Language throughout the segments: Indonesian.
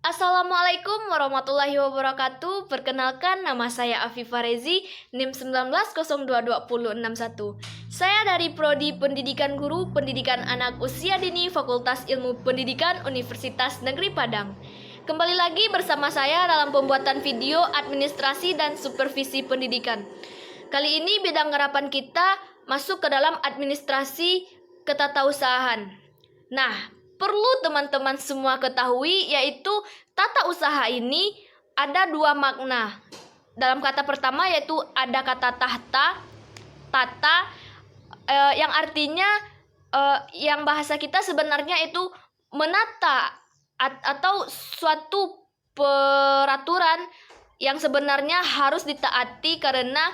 Assalamualaikum warahmatullahi wabarakatuh. Perkenalkan, nama saya Afifah Rezi, NIM 19022061. Saya dari Prodi Pendidikan Guru, Pendidikan Anak Usia Dini, Fakultas Ilmu Pendidikan Universitas Negeri Padang. Kembali lagi bersama saya dalam pembuatan video administrasi dan supervisi pendidikan. Kali ini bidang harapan kita masuk ke dalam administrasi ketatausahaan. Nah, perlu teman-teman semua ketahui, yaitu tata usaha ini ada dua makna. Dalam kata pertama yaitu ada kata tata, yang artinya yang bahasa kita sebenarnya itu menata atau suatu peraturan yang sebenarnya harus ditaati karena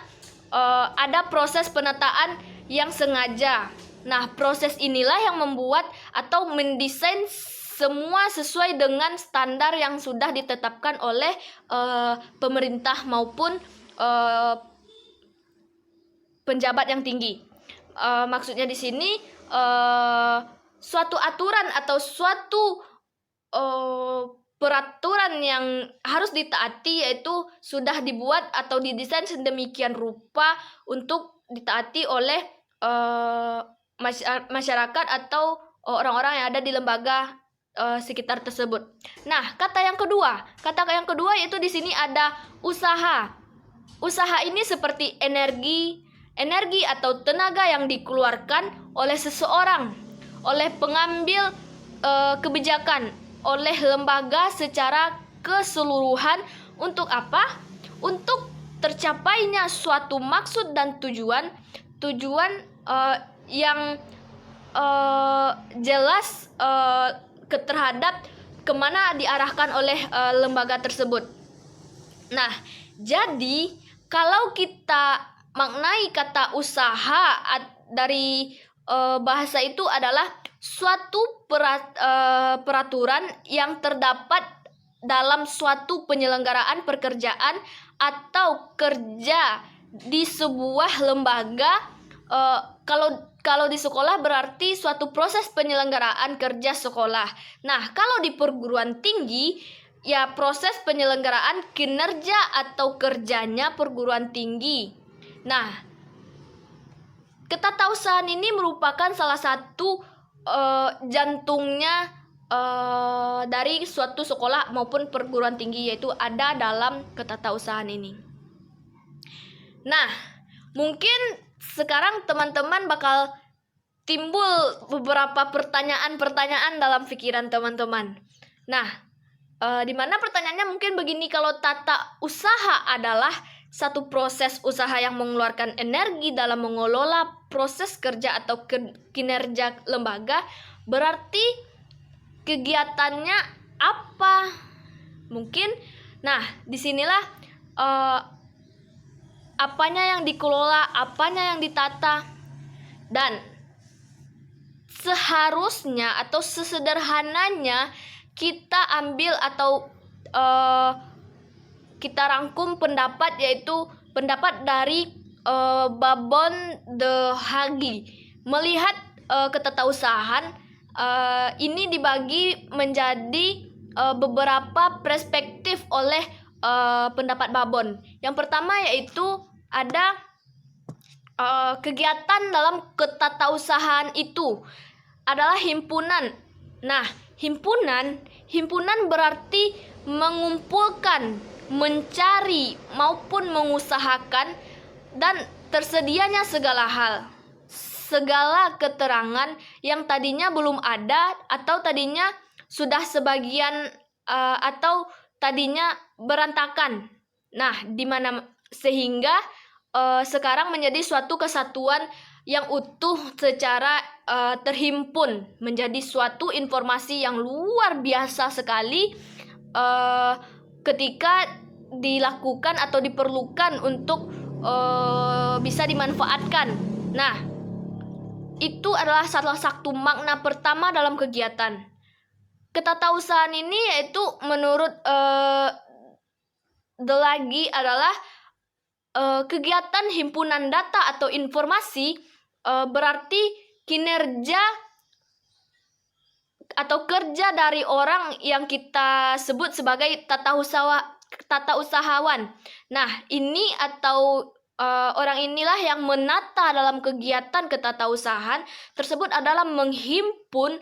ada proses penataan yang sengaja. Nah, proses inilah yang membuat atau mendesain semua sesuai dengan standar yang sudah ditetapkan oleh pemerintah maupun penjabat yang tinggi. Maksudnya di sini suatu aturan atau suatu peraturan yang harus ditaati yaitu sudah dibuat atau didesain sedemikian rupa untuk ditaati oleh masyarakat atau orang-orang yang ada di lembaga sekitar tersebut. Nah, kata yang kedua yaitu di sini ada usaha. Usaha ini seperti energi atau tenaga yang dikeluarkan oleh seseorang, oleh pengambil kebijakan, oleh lembaga secara keseluruhan untuk apa? Untuk tercapainya suatu maksud dan tujuan yang jelas terhadap kemana diarahkan oleh lembaga tersebut. Nah, jadi kalau kita maknai kata usaha dari bahasa itu adalah suatu peraturan yang terdapat dalam suatu penyelenggaraan pekerjaan atau kerja di sebuah lembaga. Kalau di sekolah berarti suatu proses penyelenggaraan kerja sekolah. Nah, kalau di perguruan tinggi ya proses penyelenggaraan kinerja atau kerjanya perguruan tinggi. Nah, ketatausahaan ini merupakan salah satu jantungnya dari suatu sekolah maupun perguruan tinggi, yaitu ada dalam ketatausahaan ini. Nah, mungkin sekarang teman-teman bakal timbul beberapa pertanyaan-pertanyaan dalam pikiran teman-teman. Nah, di mana pertanyaannya mungkin begini, kalau tata usaha adalah satu proses usaha yang mengeluarkan energi dalam mengelola proses kerja atau kinerja lembaga, berarti kegiatannya apa? Mungkin, nah disinilah apanya yang dikelola, apanya yang ditata, dan seharusnya atau sesederhananya kita ambil atau kita rangkum pendapat, yaitu pendapat dari Babon de Hagi. Melihat ketatausahaan ini dibagi menjadi beberapa perspektif oleh pendapat Babon. Yang pertama yaitu ada kegiatan dalam ketatausahaan itu adalah himpunan. Nah, himpunan berarti mengumpulkan, mencari maupun mengusahakan dan tersedianya segala hal, segala keterangan yang tadinya belum ada atau tadinya sudah sebagian atau tadinya berantakan. Nah, sehingga sekarang menjadi suatu kesatuan yang utuh secara terhimpun menjadi suatu informasi yang luar biasa sekali ketika dilakukan atau diperlukan untuk bisa dimanfaatkan. Nah, itu adalah salah satu makna pertama dalam kegiatan ketatausahaan ini, yaitu menurut Delagi adalah kegiatan himpunan data atau informasi berarti kinerja atau kerja dari orang yang kita sebut sebagai tata usahawan. Nah, ini atau orang inilah yang menata dalam kegiatan ketatausahaan tersebut adalah menghimpun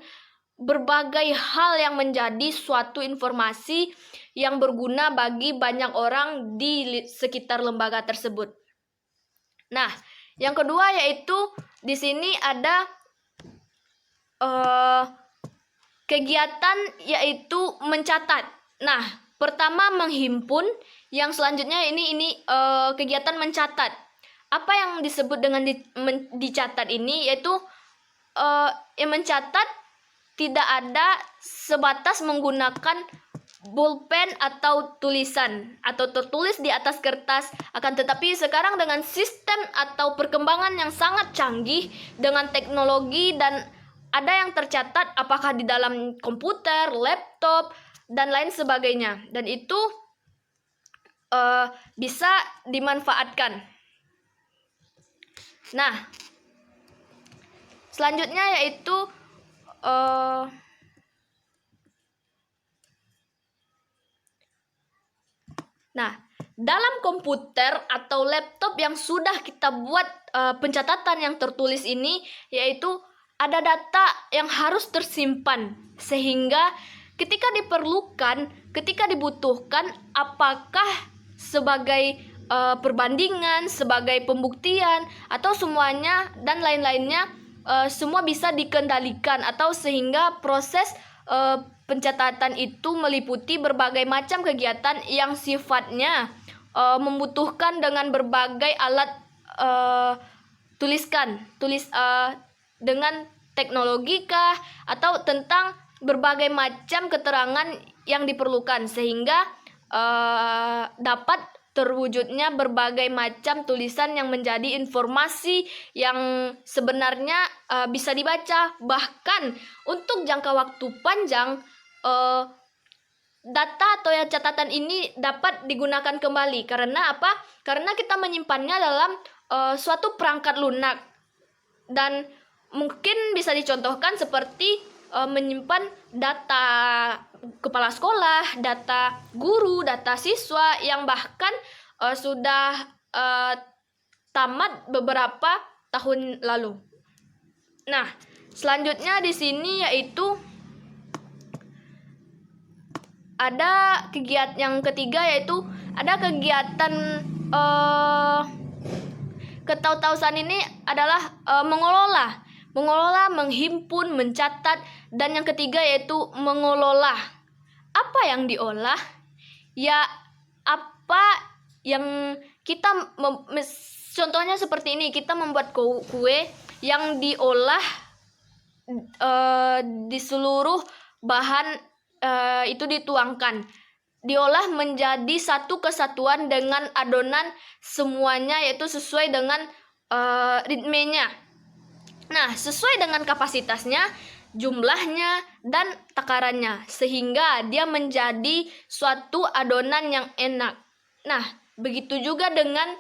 berbagai hal yang menjadi suatu informasi yang berguna bagi banyak orang di sekitar lembaga tersebut. Nah, yang kedua yaitu di sini ada kegiatan yaitu mencatat. Nah, pertama menghimpun, yang selanjutnya ini kegiatan mencatat. Apa yang disebut dengan dicatat ini yaitu yang mencatat tidak ada sebatas menggunakan bolpen atau tulisan atau tertulis di atas kertas, akan tetapi sekarang dengan sistem atau perkembangan yang sangat canggih dengan teknologi dan ada yang tercatat apakah di dalam komputer, laptop, dan lain sebagainya. Dan itu bisa dimanfaatkan. Nah, selanjutnya yaitu dalam komputer atau laptop yang sudah kita buat pencatatan yang tertulis ini, yaitu ada data yang harus tersimpan sehingga ketika diperlukan, ketika dibutuhkan, apakah sebagai perbandingan, sebagai pembuktian, atau semuanya dan lain-lainnya semua bisa dikendalikan, atau sehingga proses pencatatan itu meliputi berbagai macam kegiatan yang sifatnya membutuhkan dengan berbagai alat dengan teknologi kah, atau tentang berbagai macam keterangan yang diperlukan sehingga dapat terwujudnya berbagai macam tulisan yang menjadi informasi yang sebenarnya bisa dibaca. Bahkan untuk jangka waktu panjang data atau catatan ini dapat digunakan kembali. Karena apa? Karena kita menyimpannya dalam suatu perangkat lunak, dan mungkin bisa dicontohkan seperti menyimpan data kepala sekolah, data guru, data siswa yang bahkan sudah tamat beberapa tahun lalu. Nah, selanjutnya di sini yaitu ada kegiatan yang ketiga, yaitu ada kegiatan ketautausan ini adalah mengelola, menghimpun, mencatat, dan yang ketiga yaitu mengelola. Apa yang diolah? Ya, apa yang kita contohnya seperti ini, kita membuat kue yang diolah di seluruh bahan itu dituangkan, diolah menjadi satu kesatuan dengan adonan semuanya, yaitu sesuai dengan ritmenya. Nah, sesuai dengan kapasitasnya, jumlahnya, dan takarannya, sehingga dia menjadi suatu adonan yang enak. Nah, begitu juga dengan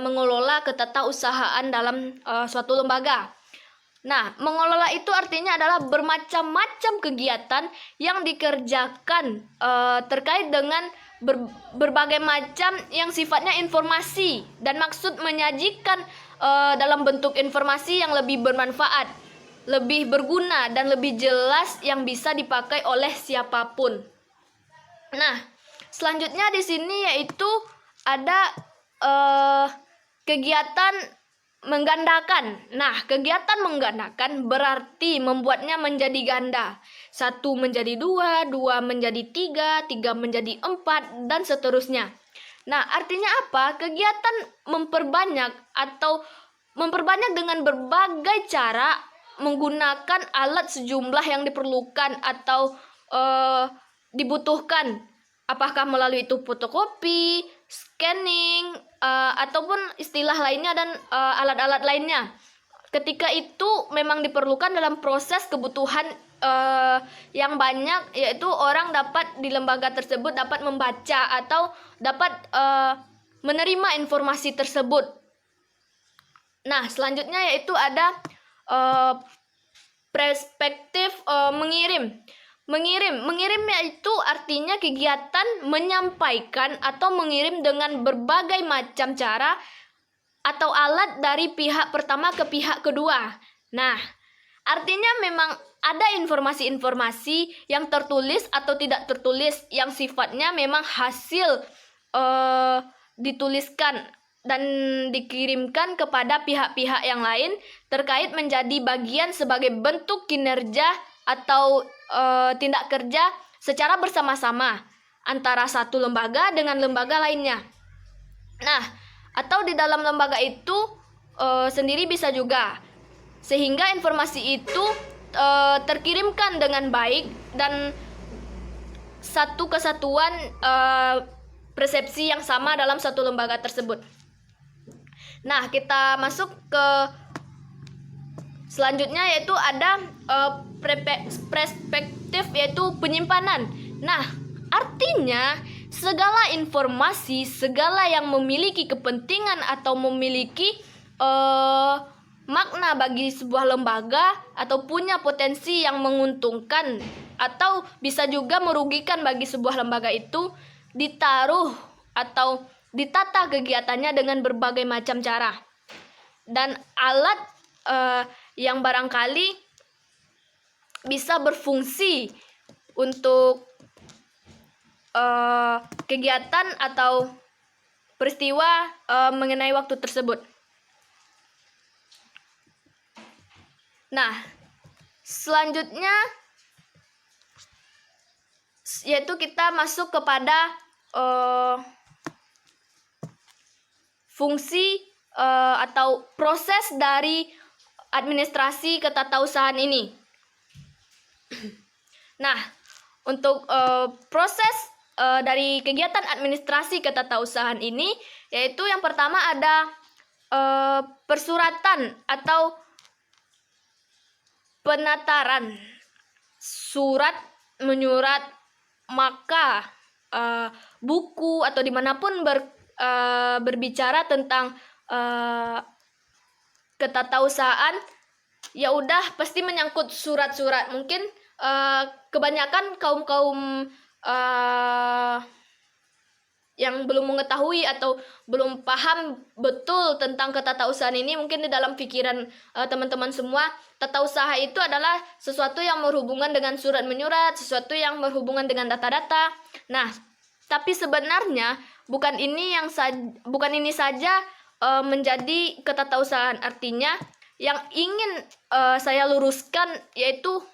mengelola ketatausahaan dalam suatu lembaga. Nah, mengelola itu artinya adalah bermacam-macam kegiatan yang dikerjakan terkait dengan berbagai macam yang sifatnya informasi, dan maksud menyajikan dalam bentuk informasi yang lebih bermanfaat, lebih berguna, dan lebih jelas yang bisa dipakai oleh siapapun. Nah, selanjutnya di sini yaitu ada kegiatan menggandakan. Nah, kegiatan menggandakan berarti membuatnya menjadi ganda. 1 menjadi 2, 2 menjadi 3, 3 menjadi 4, dan seterusnya. Nah, artinya apa? Kegiatan memperbanyak dengan berbagai cara menggunakan alat sejumlah yang diperlukan atau dibutuhkan. Apakah melalui itu fotokopi, scanning, ataupun istilah lainnya dan alat-alat lainnya. Ketika itu memang diperlukan dalam proses kebutuhan yang banyak, yaitu orang dapat di lembaga tersebut dapat membaca atau dapat menerima informasi tersebut. Nah, selanjutnya yaitu ada perspektif mengirim. Mengirim yaitu artinya kegiatan menyampaikan atau mengirim dengan berbagai macam cara atau alat dari pihak pertama ke pihak kedua. Nah, artinya memang ada informasi-informasi yang tertulis atau tidak tertulis yang sifatnya memang hasil dituliskan dan dikirimkan kepada pihak-pihak yang lain terkait menjadi bagian sebagai bentuk kinerja atau tindak kerja secara bersama-sama antara satu lembaga dengan lembaga lainnya. Nah, atau di dalam lembaga itu sendiri bisa juga, sehingga informasi itu terkirimkan dengan baik dan satu kesatuan persepsi yang sama dalam satu lembaga tersebut. Nah, kita masuk ke selanjutnya, yaitu ada perspektif yaitu penyimpanan. Nah, artinya segala informasi, segala yang memiliki kepentingan atau memiliki makna bagi sebuah lembaga atau punya potensi yang menguntungkan atau bisa juga merugikan bagi sebuah lembaga itu ditaruh atau ditata kegiatannya dengan berbagai macam cara. Dan alat yang barangkali bisa berfungsi untuk kegiatan atau peristiwa mengenai waktu tersebut. Nah, selanjutnya yaitu kita masuk kepada fungsi atau proses dari administrasi ketatausahaan ini. Nah, untuk proses dari kegiatan administrasi ketatausahaan ini, yaitu yang pertama ada persuratan atau penataran. Surat menyurat, maka buku atau dimanapun berbicara tentang ketatausahaan, ya udah pasti menyangkut surat-surat. Mungkin kebanyakan kaum yang belum mengetahui atau belum paham betul tentang ketatausahaan ini, mungkin di dalam pikiran teman-teman semua, tata usaha itu adalah sesuatu yang berhubungan dengan surat menyurat, sesuatu yang berhubungan dengan data-data. Nah, tapi sebenarnya bukan ini saja menjadi ketatausahaan. Artinya yang ingin saya luruskan yaitu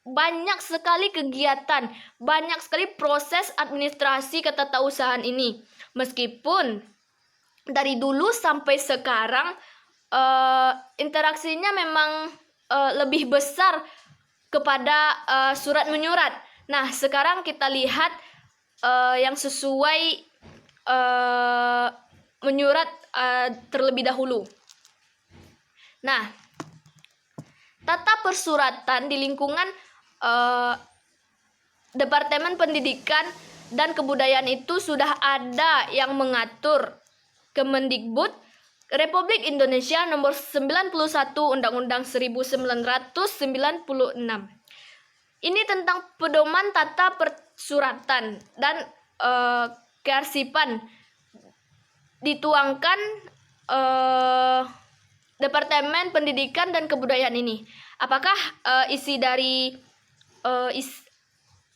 banyak sekali kegiatan, banyak sekali proses administrasi ketatausahaan ini. Meskipun dari dulu sampai sekarang interaksinya memang lebih besar kepada surat menyurat. Nah, sekarang kita lihat yang sesuai menyurat terlebih dahulu. Nah, tata persuratan di lingkungan Departemen Pendidikan dan Kebudayaan itu sudah ada yang mengatur. Kemendikbud Republik Indonesia nomor 91 Undang-Undang 1996. Ini tentang pedoman tata persuratan dan kearsipan, dituangkan Departemen Pendidikan dan Kebudayaan ini. Apakah isi dari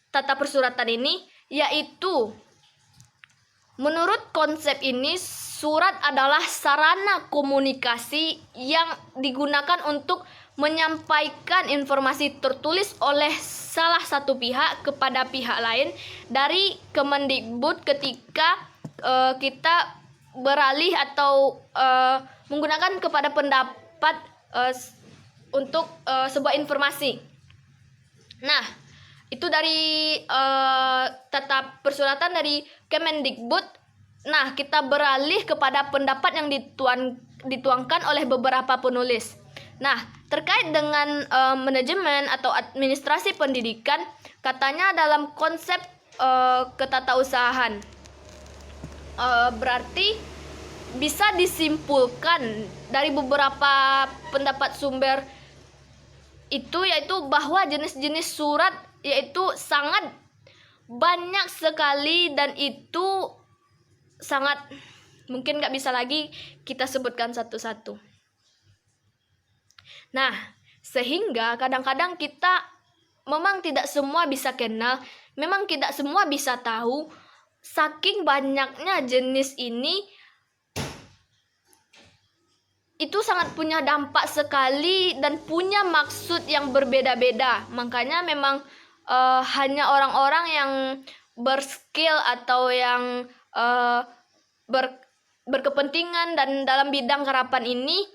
tata persuratan ini? Yaitu menurut konsep ini, surat adalah sarana komunikasi yang digunakan untuk menyampaikan informasi tertulis oleh salah satu pihak kepada pihak lain dari Kemendikbud ketika kita beralih atau menggunakan kepada pendapat untuk sebuah informasi. Nah, itu dari tata persuratan dari Kemendikbud. Nah, kita beralih kepada pendapat yang dituangkan oleh beberapa penulis. Nah, terkait dengan manajemen atau administrasi pendidikan, katanya dalam konsep ketatausahaan berarti bisa disimpulkan dari beberapa pendapat sumber itu yaitu bahwa jenis-jenis surat yaitu sangat banyak sekali, dan itu sangat mungkin nggak bisa lagi kita sebutkan satu-satu. Nah, sehingga kadang-kadang kita memang tidak semua bisa kenal, memang tidak semua bisa tahu. Saking banyaknya jenis ini, itu sangat punya dampak sekali dan punya maksud yang berbeda-beda. Makanya memang hanya orang-orang yang berskill atau yang berkepentingan dan dalam bidang kerapan ini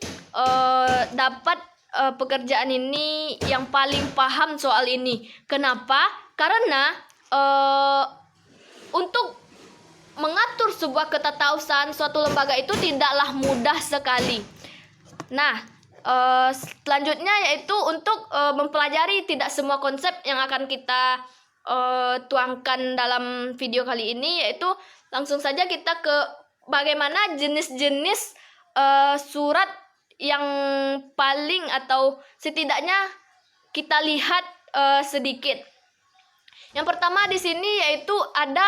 dapat pekerjaan ini yang paling paham soal ini. Kenapa? Karena untuk mengatur sebuah ketatausan suatu lembaga itu tidaklah mudah sekali. Nah, selanjutnya yaitu untuk mempelajari tidak semua konsep yang akan kita tuangkan dalam video kali ini, yaitu langsung saja kita ke bagaimana jenis-jenis surat yang paling atau setidaknya kita lihat sedikit. Yang pertama di sini yaitu ada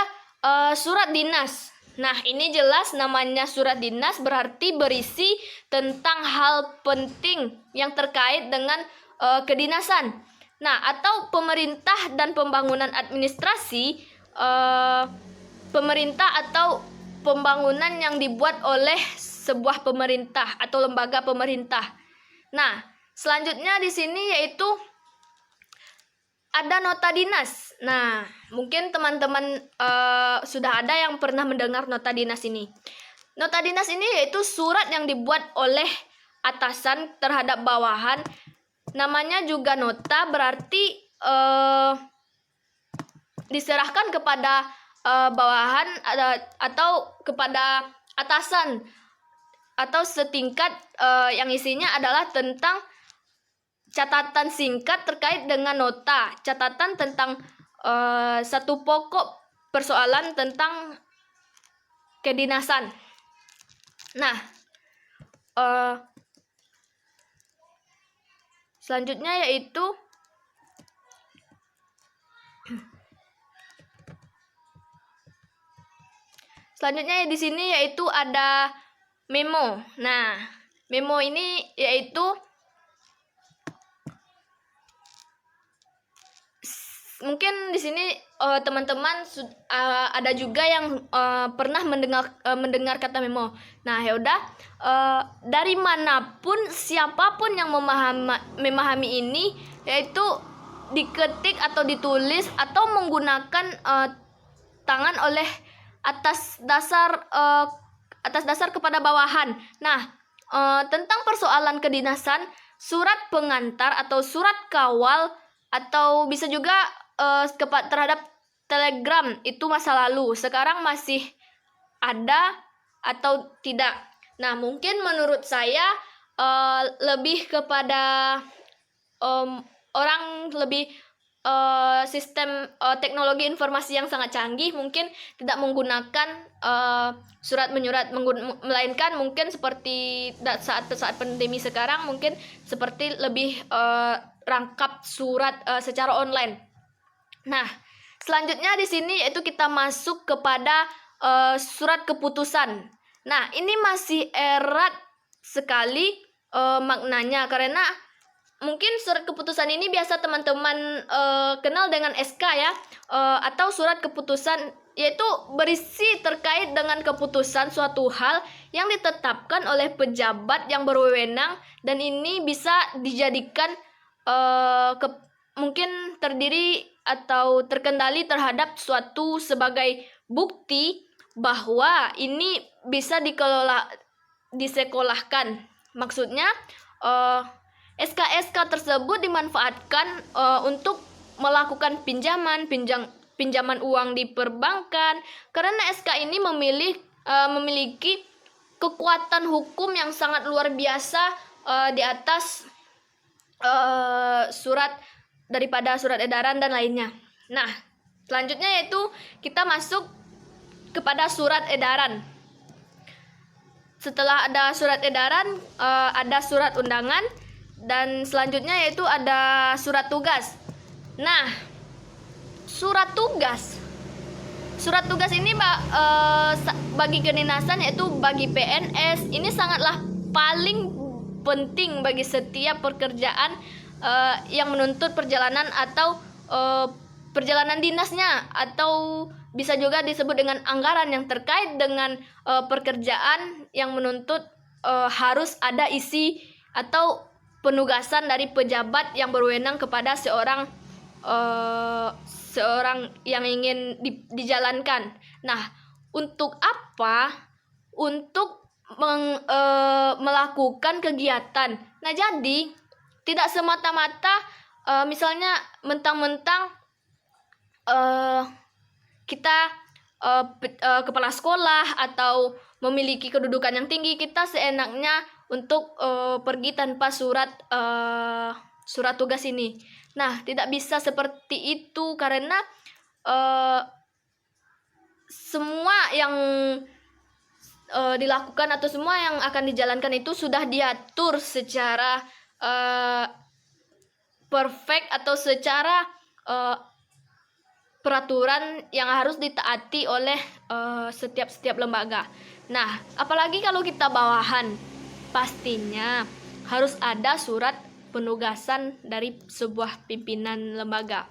surat dinas. Nah, ini jelas namanya surat dinas berarti berisi tentang hal penting yang terkait dengan kedinasan. Nah, atau pemerintah dan pembangunan administrasi, pemerintah atau pembangunan yang dibuat oleh sebuah pemerintah atau lembaga pemerintah. Nah, selanjutnya di sini yaitu ada nota dinas. Nah, mungkin teman-teman sudah ada yang pernah mendengar nota dinas ini. Nota dinas ini yaitu surat yang dibuat oleh atasan terhadap bawahan. Namanya juga nota, berarti diserahkan kepada bawahan atau kepada atasan atau setingkat, yang isinya adalah tentang catatan singkat terkait dengan nota, catatan tentang satu pokok persoalan tentang kedinasan. Nah, selanjutnya yaitu di sini yaitu ada memo. Nah, memo ini yaitu mungkin di sini teman-teman ada juga yang pernah mendengar kata memo. Nah, ya udah, dari manapun siapapun yang memahami ini yaitu diketik atau ditulis atau menggunakan tangan oleh atas dasar kepada bawahan. Nah, tentang persoalan kedinasan, surat pengantar atau surat kawal atau bisa juga terhadap telegram itu masa lalu, sekarang masih ada atau tidak. Nah, mungkin menurut saya lebih kepada orang lebih sistem teknologi informasi yang sangat canggih, mungkin tidak menggunakan surat menyurat, melainkan mungkin seperti saat pandemi sekarang, mungkin seperti lebih rangkap surat secara online. Nah, selanjutnya di sini yaitu kita masuk kepada surat keputusan. Nah, ini masih erat sekali maknanya, karena mungkin surat keputusan ini biasa teman-teman kenal dengan SK ya, atau surat keputusan, yaitu berisi terkait dengan keputusan suatu hal yang ditetapkan oleh pejabat yang berwenang, dan ini bisa dijadikan mungkin terdiri atau terkendali terhadap suatu sebagai bukti bahwa ini bisa disekolahkan. Maksudnya SK-SK tersebut dimanfaatkan untuk melakukan pinjaman uang di perbankan, karena SK ini memiliki kekuatan hukum yang sangat luar biasa di atas surat daripada surat edaran dan lainnya. Nah, selanjutnya yaitu kita masuk kepada surat edaran. Setelah ada surat edaran, ada surat undangan, Dan selanjutnya yaitu ada surat tugas. Nah, surat tugas ini bagi kedinasan, yaitu bagi PNS, ini sangatlah paling penting bagi setiap pekerjaan yang menuntut perjalanan atau perjalanan dinasnya, atau bisa juga disebut dengan anggaran yang terkait dengan pekerjaan yang menuntut harus ada isi atau penugasan dari pejabat yang berwenang kepada seorang yang ingin dijalankan. Nah, untuk apa? Untuk melakukan kegiatan. Nah, jadi tidak semata-mata misalnya mentang-mentang kita kepala sekolah atau memiliki kedudukan yang tinggi, kita seenaknya untuk pergi tanpa surat tugas ini. Nah, tidak bisa seperti itu, karena semua yang dilakukan atau semua yang akan dijalankan itu sudah diatur secara perfect atau secara peraturan yang harus ditaati oleh setiap lembaga. Nah, apalagi kalau kita bawahan, pastinya harus ada surat penugasan dari sebuah pimpinan lembaga.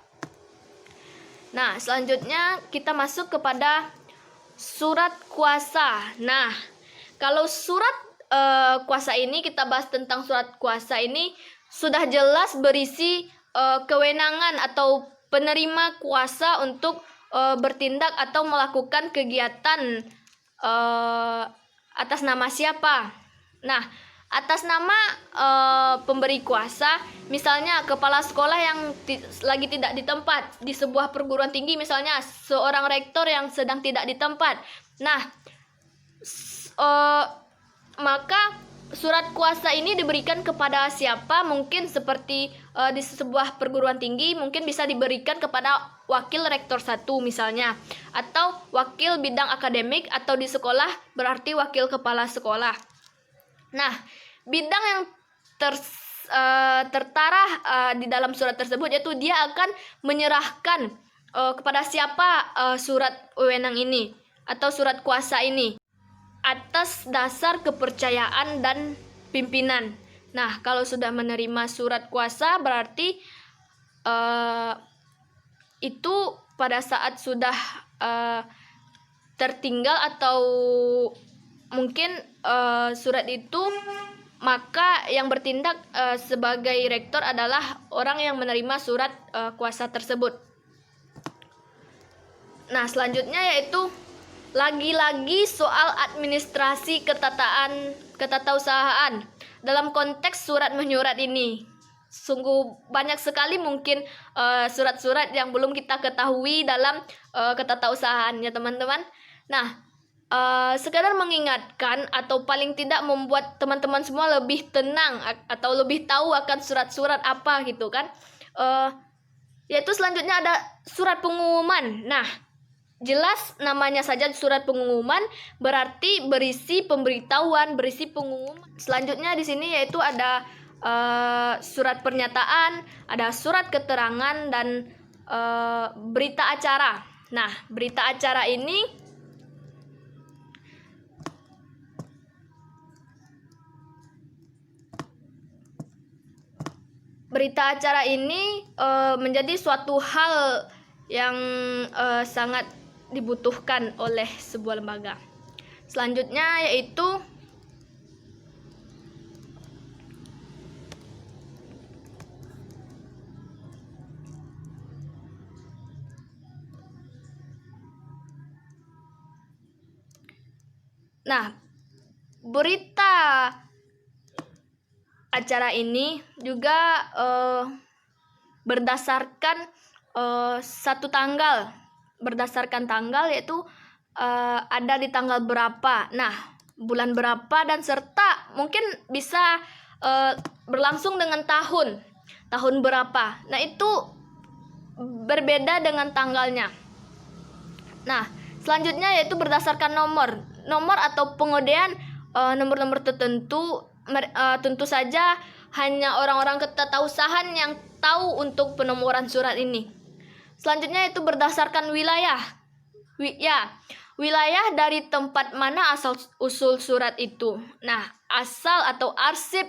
Nah, selanjutnya kita masuk kepada surat kuasa. Nah, kalau surat kuasa ini, kita bahas tentang surat kuasa ini, sudah jelas berisi kewenangan atau penerima kuasa untuk bertindak atau melakukan kegiatan atas nama siapa. Nah, atas nama pemberi kuasa, misalnya kepala sekolah yang lagi tidak di tempat di sebuah perguruan tinggi, misalnya seorang rektor yang sedang tidak di tempat. Nah, maka surat kuasa ini diberikan kepada siapa? Mungkin seperti di sebuah perguruan tinggi, mungkin bisa diberikan kepada wakil rektor 1 misalnya, atau wakil bidang akademik, atau di sekolah berarti wakil kepala sekolah. Nah, bidang yang tertara di dalam surat tersebut, yaitu dia akan menyerahkan kepada siapa surat wewenang ini atau surat kuasa ini atas dasar kepercayaan dan pimpinan. Nah, kalau sudah menerima surat kuasa, berarti itu pada saat sudah tertinggal atau mungkin surat itu, maka yang bertindak sebagai rektor adalah orang yang menerima surat kuasa tersebut. Nah, selanjutnya yaitu lagi-lagi soal administrasi ketatausahaan dalam konteks surat menyurat ini. Sungguh banyak sekali mungkin surat-surat yang belum kita ketahui dalam ketatausahaan ya teman-teman. Nah, sekadar mengingatkan atau paling tidak membuat teman-teman semua lebih tenang atau lebih tahu akan surat-surat apa gitu kan. Yaitu selanjutnya ada surat pengumuman. Nah, jelas namanya saja surat pengumuman, berarti berisi pemberitahuan, berisi pengumuman. Selanjutnya di sini yaitu ada surat pernyataan, ada surat keterangan, dan berita acara. Nah, berita acara ini menjadi suatu hal yang sangat dibutuhkan oleh sebuah lembaga. Selanjutnya yaitu berita acara ini juga berdasarkan berdasarkan tanggal, yaitu ada di tanggal berapa, nah bulan berapa, dan serta mungkin bisa berlangsung dengan tahun berapa. Nah, itu berbeda dengan tanggalnya. Nah, selanjutnya yaitu berdasarkan nomor atau pengodean nomor-nomor tertentu. Tentu saja hanya orang-orang ketetausahaan yang tahu untuk penomoran surat ini. Selanjutnya itu berdasarkan wilayah. Wilayah dari tempat mana asal usul surat itu. Nah, asal atau arsip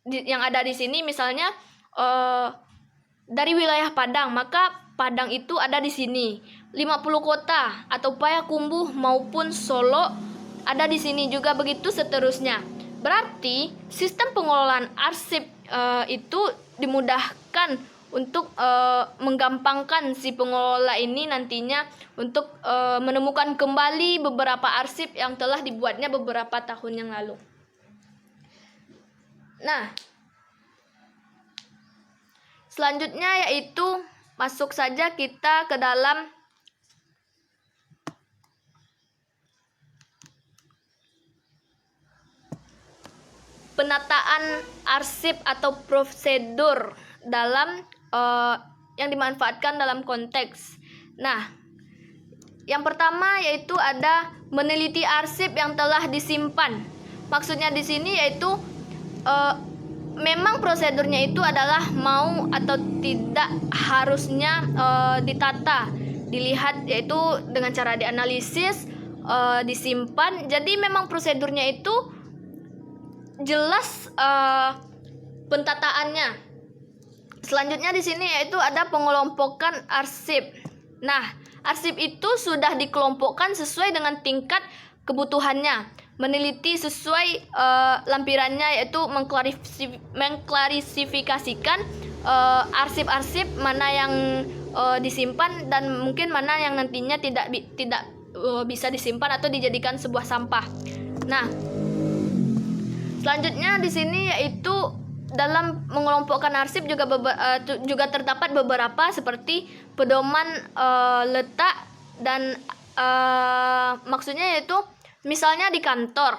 yang ada di sini misalnya dari wilayah Padang, maka Padang itu ada di sini. 50 kota atau Payakumbuh maupun Solo ada di sini juga, begitu seterusnya. Berarti sistem pengelolaan arsip itu dimudahkan untuk menggampangkan si pengelola ini nantinya untuk menemukan kembali beberapa arsip yang telah dibuatnya beberapa tahun yang lalu. Nah, selanjutnya yaitu masuk saja kita ke dalam penataan arsip atau prosedur dalam yang dimanfaatkan dalam konteks. Nah, yang pertama yaitu ada meneliti arsip yang telah disimpan. Maksudnya di sini yaitu memang prosedurnya itu adalah mau atau tidak harusnya ditata, dilihat, yaitu dengan cara dianalisis, disimpan. Jadi memang prosedurnya itu jelas pentataannya. Selanjutnya di sini yaitu ada pengelompokan arsip. Nah, arsip itu sudah dikelompokkan sesuai dengan tingkat kebutuhannya. Meneliti sesuai lampirannya, yaitu mengklarifikasikan arsip-arsip mana yang disimpan dan mungkin mana yang nantinya tidak bisa disimpan atau dijadikan sebuah sampah. Nah, selanjutnya di sini yaitu dalam mengelompokkan arsip juga terdapat beberapa seperti pedoman letak dan maksudnya yaitu misalnya di kantor.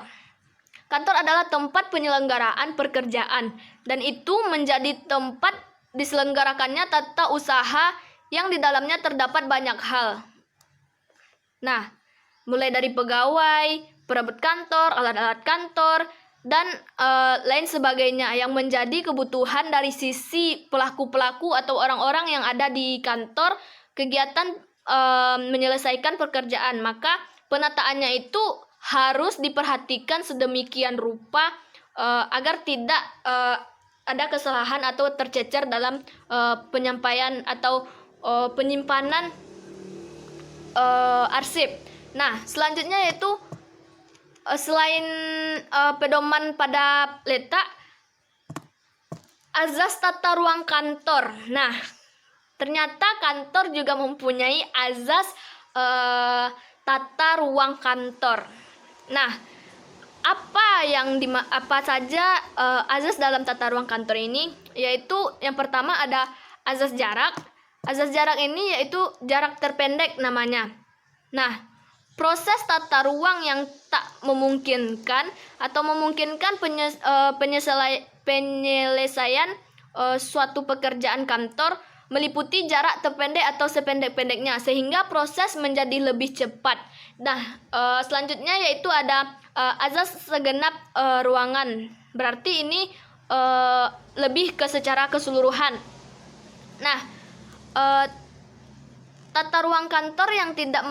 Kantor adalah tempat penyelenggaraan pekerjaan dan itu menjadi tempat diselenggarakannya tata usaha yang di dalamnya terdapat banyak hal. Nah, mulai dari pegawai, perabot kantor, alat-alat kantor, dan lain sebagainya yang menjadi kebutuhan dari sisi pelaku-pelaku atau orang-orang yang ada di kantor kegiatan menyelesaikan pekerjaan. Maka penataannya itu harus diperhatikan sedemikian rupa agar tidak ada kesalahan atau tercecer dalam penyampaian atau penyimpanan arsip. Nah, selanjutnya yaitu selain pedoman pada letak, azas tata ruang kantor. Nah, ternyata kantor juga mempunyai azas tata ruang kantor. Nah, apa saja azas dalam tata ruang kantor ini? Yaitu yang pertama ada azas jarak. Azas jarak ini yaitu jarak terpendek namanya. Nah, proses tata ruang yang tak memungkinkan atau memungkinkan penyelesaian suatu pekerjaan kantor meliputi jarak terpendek atau sependek-pendeknya sehingga proses menjadi lebih cepat. Nah, selanjutnya yaitu ada azas segenap ruangan. Berarti ini lebih ke secara keseluruhan. Nah, tata ruang kantor yang tidak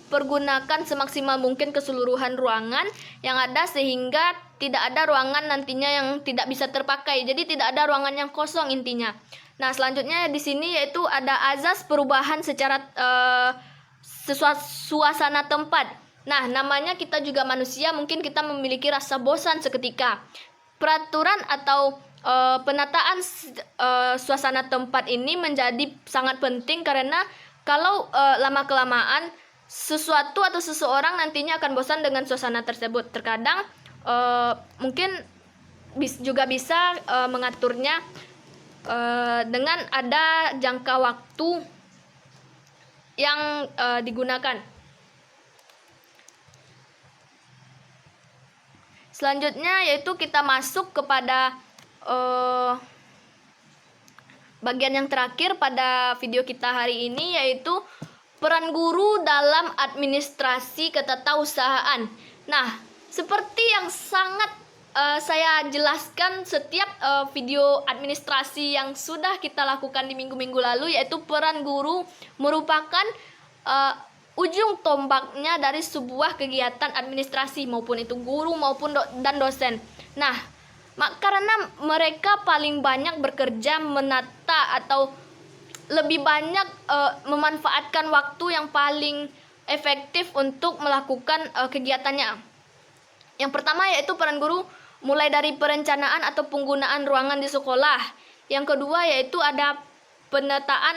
pergunakan semaksimal mungkin keseluruhan ruangan yang ada sehingga tidak ada ruangan nantinya yang tidak bisa terpakai. Jadi tidak ada ruangan yang kosong intinya. Nah, selanjutnya di sini yaitu ada azas perubahan secara suasana tempat. Nah, namanya kita juga manusia, mungkin kita memiliki rasa bosan seketika. Peraturan atau penataan suasana tempat ini menjadi sangat penting karena kalau lama-kelamaan sesuatu atau seseorang nantinya akan bosan dengan suasana tersebut. Terkadang mungkin juga bisa mengaturnya dengan ada jangka waktu yang digunakan. Selanjutnya yaitu kita masuk kepada bagian yang terakhir pada video kita hari ini, yaitu peran guru dalam administrasi ketetausahaan. Nah, seperti yang sangat saya jelaskan setiap video administrasi yang sudah kita lakukan di minggu-minggu lalu, yaitu peran guru merupakan ujung tombaknya dari sebuah kegiatan administrasi, maupun itu guru maupun dan dosen. Nah, karena mereka paling banyak bekerja menata atau lebih banyak memanfaatkan waktu yang paling efektif untuk melakukan kegiatannya. Yang pertama yaitu peran guru mulai dari perencanaan atau penggunaan ruangan di sekolah. Yang kedua yaitu ada penataan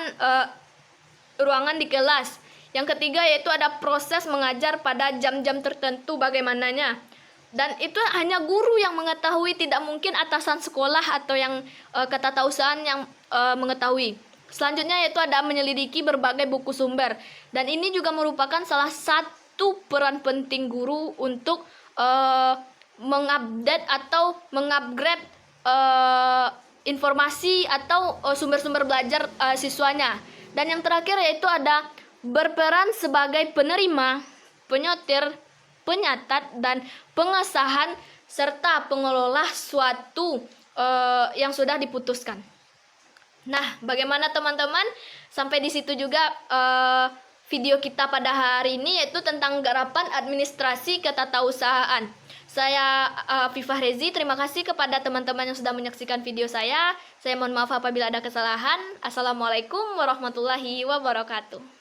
ruangan di kelas. Yang ketiga yaitu ada proses mengajar pada jam-jam tertentu bagaimananya. Dan itu hanya guru yang mengetahui, tidak mungkin atasan sekolah atau yang ketatausahaan yang mengetahui. Selanjutnya yaitu ada menyelidiki berbagai buku sumber. Dan ini juga merupakan salah satu peran penting guru untuk mengupdate atau mengupgrade informasi atau sumber-sumber belajar siswanya. Dan yang terakhir yaitu ada berperan sebagai penerima, penyotir, penyatat, dan pengesahan serta pengelola suatu yang sudah diputuskan. Nah, bagaimana teman-teman? Sampai di situ juga video kita pada hari ini, yaitu tentang garapan administrasi ketatausahaan. Saya Fifah Rezi, terima kasih kepada teman-teman yang sudah menyaksikan video saya. Saya mohon maaf apabila ada kesalahan. Assalamualaikum warahmatullahi wabarakatuh.